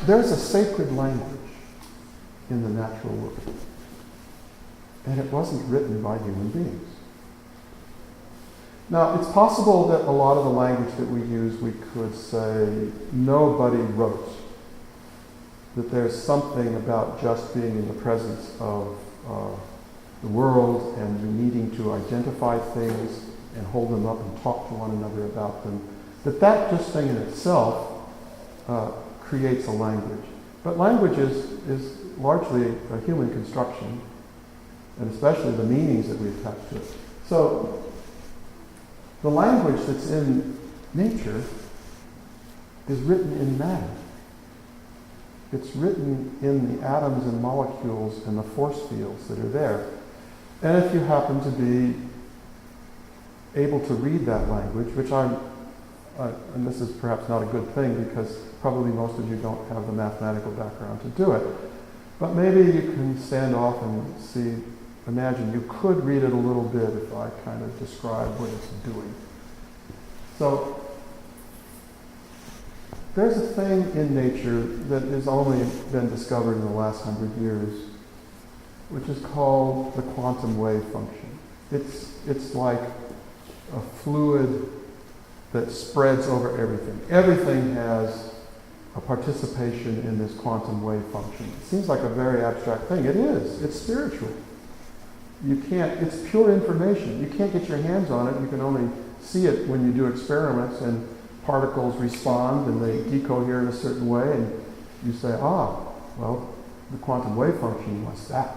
There's a sacred language in the natural world, and it wasn't written by human beings. Now, it's possible that a lot of the language that we use, we could say, nobody wrote. That there's something about just being in the presence of the world and you needing to identify things and hold them up and talk to one another about them. That just thing in itself creates a language. But language is largely a human construction, and especially the meanings that we attach to it. So, the language that's in nature is written in matter. It's written in the atoms and molecules and the force fields that are there. And if you happen to be able to read that language, which and this is perhaps not a good thing because probably most of you don't have the mathematical background to do it, but maybe you can stand off and imagine you could read it a little bit if I kind of describe what it's doing. So, there's a thing in nature that has only been discovered in the last 100 years, which is called the quantum wave function. It's like a fluid that spreads over everything. Everything has a participation in this quantum wave function. It seems like a very abstract thing. It is. It's spiritual. It's pure information. You can't get your hands on it. You can only see it when you do experiments and particles respond and they decohere in a certain way and you say, well, the quantum wave function was that.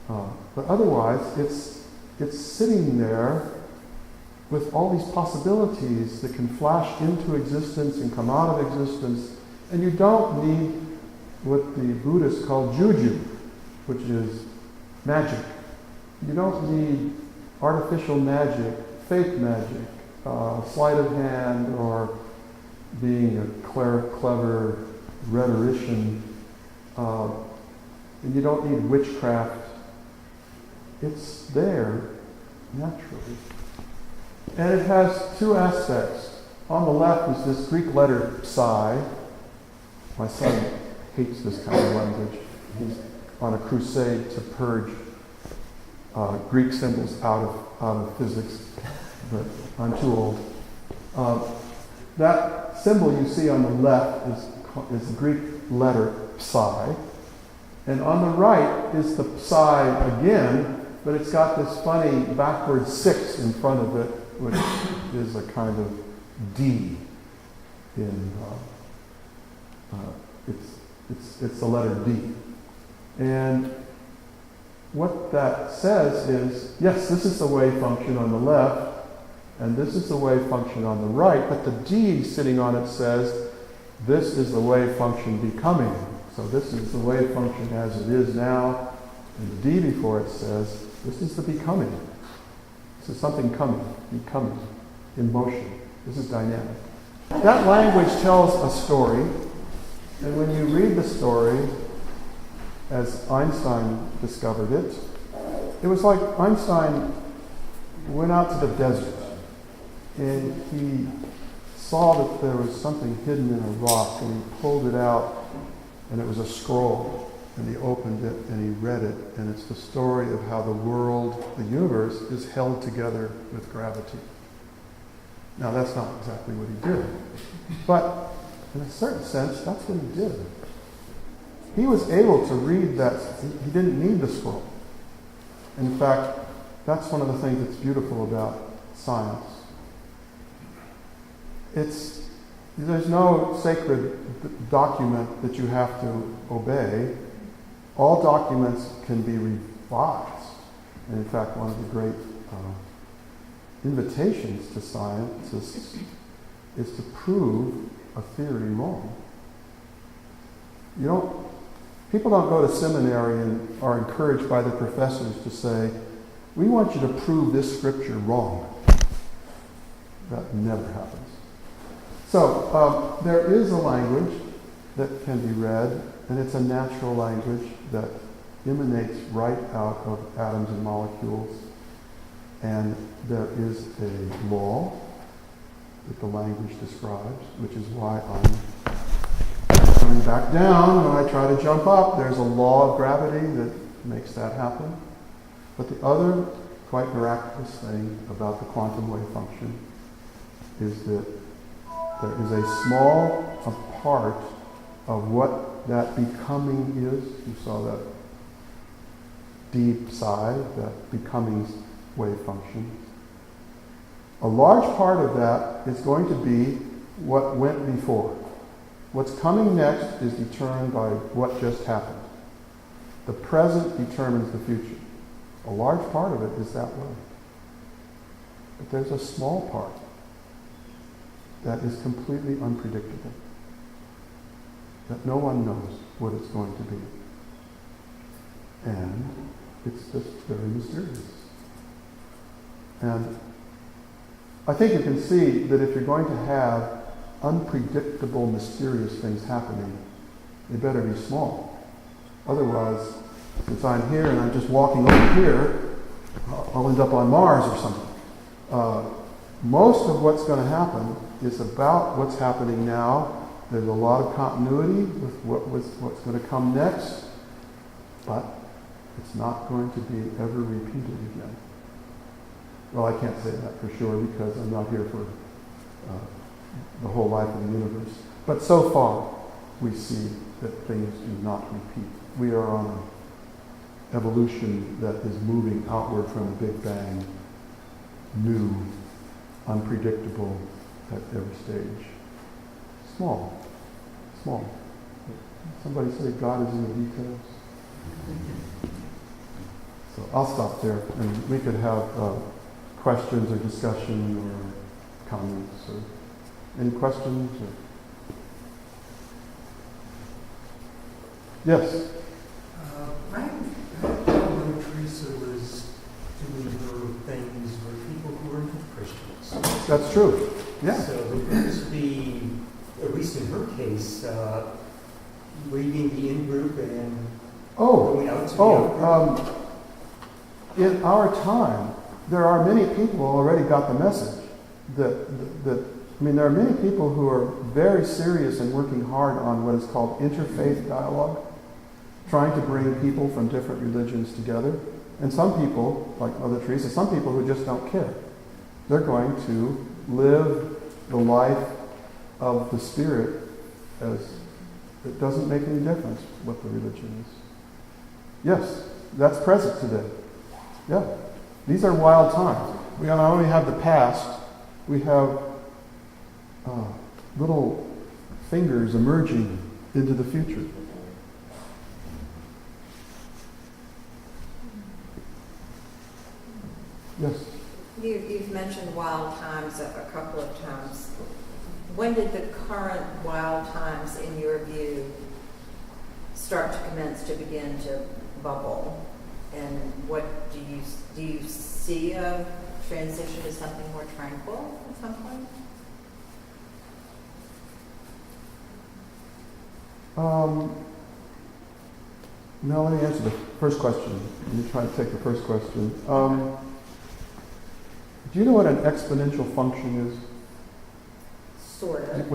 But otherwise, it's sitting there with all these possibilities that can flash into existence and come out of existence, and you don't need what the Buddhists call juju, which is magic. You don't need artificial magic, fake magic, sleight of hand, or being a clever rhetorician. And you don't need witchcraft. It's there naturally. And it has two aspects. On the left is this Greek letter psi. My son hates this kind of language. He's on a crusade to purge Greek symbols out of physics, but I'm too old. That symbol you see on the left is the Greek letter psi. And on the right is the psi again, but it's got this funny backward 6 in front of it, which is a kind of D. It's the letter D. And what that says is, yes, this is the wave function on the left, and this is the wave function on the right, but the D sitting on it says, this is the wave function becoming. So this is the wave function as it is now, and the D before it says, this is the becoming. This is something coming, becoming, in motion. This is dynamic. That language tells a story, And when you read the story, as Einstein discovered it, it was like Einstein went out to the desert and he saw that there was something hidden in a rock, and he pulled it out, and it was a scroll, and he opened it and he read it, and it's the story of how the world, the universe, is held together with gravity. Now that's not exactly what he did, but in a certain sense, that's what he did. He was able to read that. He didn't need the scroll. In fact, that's one of the things that's beautiful about science. There's no sacred document that you have to obey. All documents can be revised. And in fact, one of the great invitations to scientists is to prove a theory wrong. People don't go to seminary and are encouraged by their professors to say, we want you to prove this scripture wrong. That never happens. So there is a language that can be read, and it's a natural language that emanates right out of atoms and molecules. And there is a law that the language describes, which is why I'm coming back down when I try to jump up. There's a law of gravity that makes that happen. But the other quite miraculous thing about the quantum wave function is that there is a small part of what that becoming is. You saw that deep side, that becoming wave function. A large part of that is going to be what went before. What's coming next is determined by what just happened. The present determines the future. A large part of it is that way. But there's a small part that is completely unpredictable, that no one knows what it's going to be. And it's just very mysterious. And I think you can see that if you're going to have unpredictable, mysterious things happening, they better be small. Otherwise, since I'm here and I'm just walking over here, I'll end up on Mars or something. Most of what's going to happen is about what's happening now. There's a lot of continuity with what's going to come next, but it's not going to be ever repeated again. Well, I can't say that for sure because I'm not here for the whole life of the universe. But so far, we see that things do not repeat. We are on an evolution that is moving outward from the Big Bang, new, unpredictable at every stage. Small. Somebody say God is in the details. So I'll stop there, and we could have questions or discussion or comments. Or any questions? Or? Yes? Right when Teresa was doing her things were people who were not Christians. That's true. Yeah. So there used to be, at least in her case, leaving the in-group and going out to the out-group. In our time, there are many people who already got the message there are many people who are very serious and working hard on what is called interfaith dialogue, trying to bring people from different religions together. And some people, like Mother Teresa, some people who just don't care. They're going to live the life of the Spirit as it doesn't make any difference what the religion is. Yes, that's present today. Yeah. These are wild times. We not only have the past, we have little fingers emerging into the future. Yes? You've mentioned wild times a couple of times. When did the current wild times, in your view, start to begin to bubble? And what do you see a transition to something more tranquil at some point? Now let me answer the first question. Let me try to take the first question. Do you know what an exponential function is? Sort of.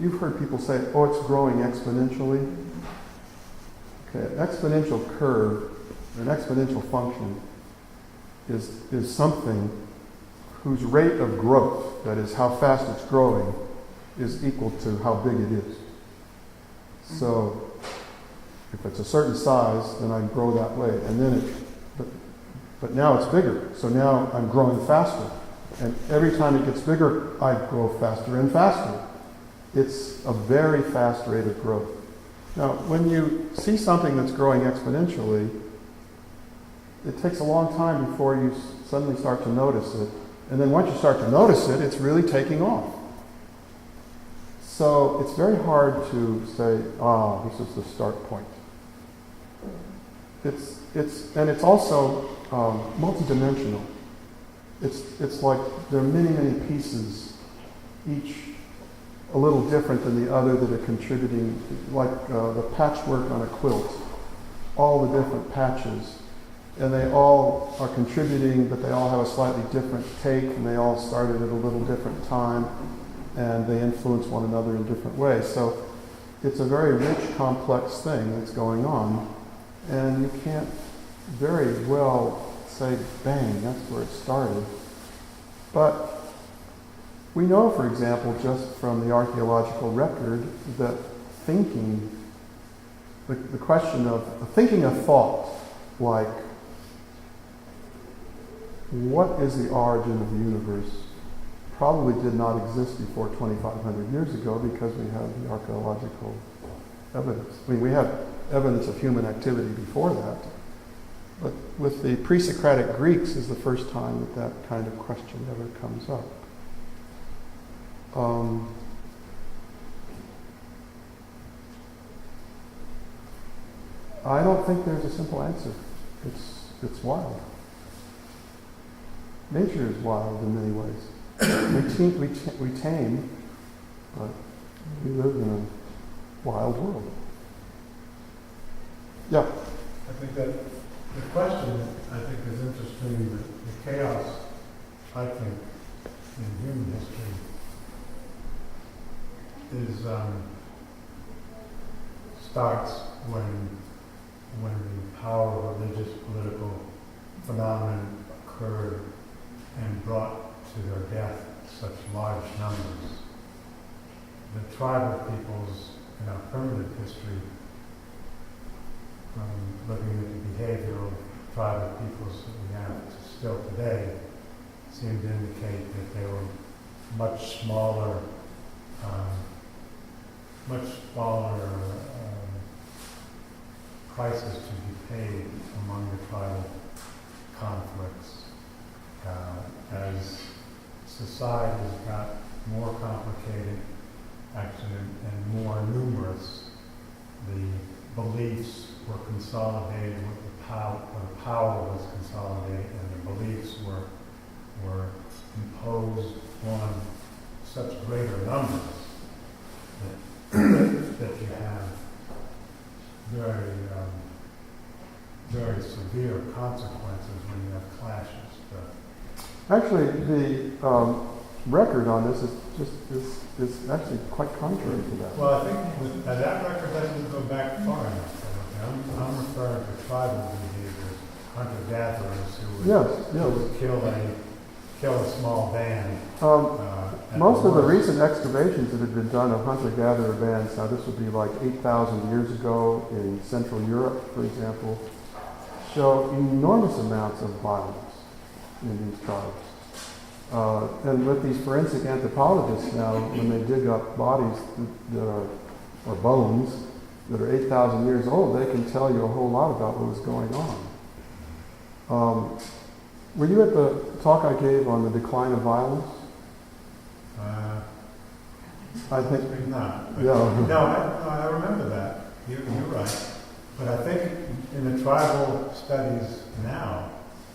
You've heard people say, "Oh, it's growing exponentially." Okay, an exponential curve, an exponential function, is something whose rate of growth, that is, how fast it's growing, is equal to how big it is. So, if it's a certain size, then I grow that way, and then but now it's bigger, so now I'm growing faster. And every time it gets bigger, I grow faster and faster. It's a very fast rate of growth. Now, when you see something that's growing exponentially, it takes a long time before you suddenly start to notice it. And then once you start to notice it, it's really taking off. So it's very hard to say, this is the start point. It's also multidimensional. It's like there are many, many pieces, each a little different than the other, that are contributing, like the patchwork on a quilt, all the different patches. And they all are contributing, but they all have a slightly different take, and they all started at a little different time, and they influence one another in different ways. So it's a very rich, complex thing that's going on, and you can't very well say, bang, that's where it started. But we know, for example, just from the archaeological record, that thinking, the question of thinking a thought, like, what is the origin of the universe, probably did not exist before 2,500 years ago, because we have the archaeological evidence. I mean, we have evidence of human activity before that, but with the pre-Socratic Greeks is the first time that kind of question ever comes up. I don't think there's a simple answer. It's wild. Nature is wild in many ways. We tame, but we live in a wild world. Yeah. I think that the question, I think, is interesting. The chaos, I think, in human history starts when the power of religious, political phenomenon occurred and brought to their death such large numbers. The tribal peoples in our primitive history, from looking at the behavior of tribal peoples that we have still today, seem to indicate that they were much smaller prices to be paid among the tribal conflicts. As societies got more complicated, actually, and more numerous, the beliefs were consolidated with the power was consolidated, and the beliefs were imposed on such greater numbers that you have very severe consequences when you have clashes. Actually, the record on this is actually quite contrary to that. Well, I think that record doesn't go back far enough. I'm referring to tribal behaviors, hunter-gatherers who would kill a small band. Most of the recent excavations that have been done of hunter-gatherer bands, now this would be like 8,000 years ago in Central Europe, for example, show enormous amounts of violence in these tribes. And with these forensic anthropologists now, when they dig up bodies or bones that are 8,000 years old, they can tell you a whole lot about what was going on. Were you at the talk I gave on the decline of violence? I think not. Yeah. No, I remember that. You're right. But I think in the tribal studies now,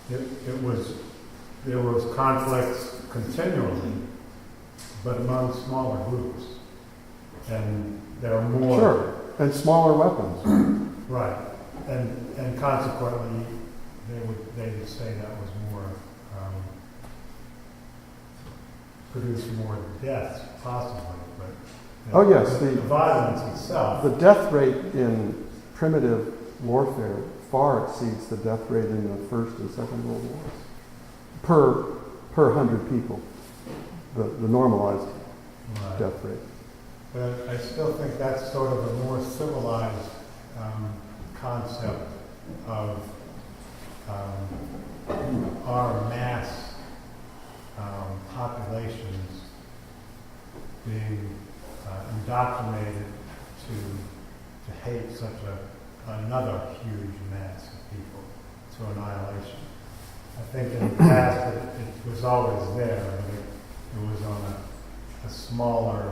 there was conflicts continually, but among smaller groups, and there are more. Sure. And smaller weapons. Right, and consequently, they would say that was more, produce more deaths, possibly, but. Oh, yes, The violence itself. The death rate in primitive warfare far exceeds the death rate in the First and Second World Wars. Per 100 people, the normalized Right. death rate. But I still think that's sort of a more civilized concept of our mass populations being indoctrinated to hate such another huge mass of people to annihilation. I think in the past it was always there, but it was on a smaller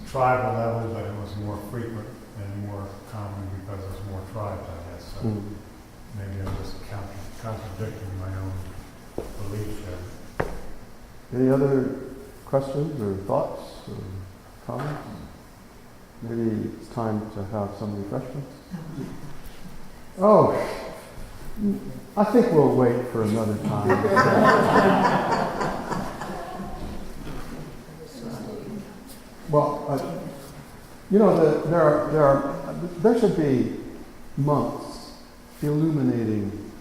tribal level, but it was more frequent and more common because there's more tribes, I guess. So maybe I'm just contradicting my own belief there. Any other questions or thoughts or comments? Maybe it's time to have some refreshments. Oh, I think we'll wait for another time. Well, there should be months illuminating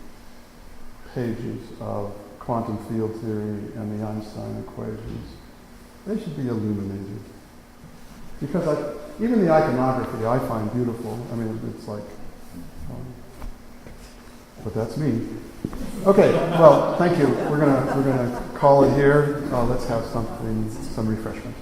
pages of quantum field theory and the Einstein equations. They should be illuminated. Because even the iconography I find beautiful. I mean, it's like, but that's me. Okay, well, thank you. We're gonna call it here. Let's have some refreshment.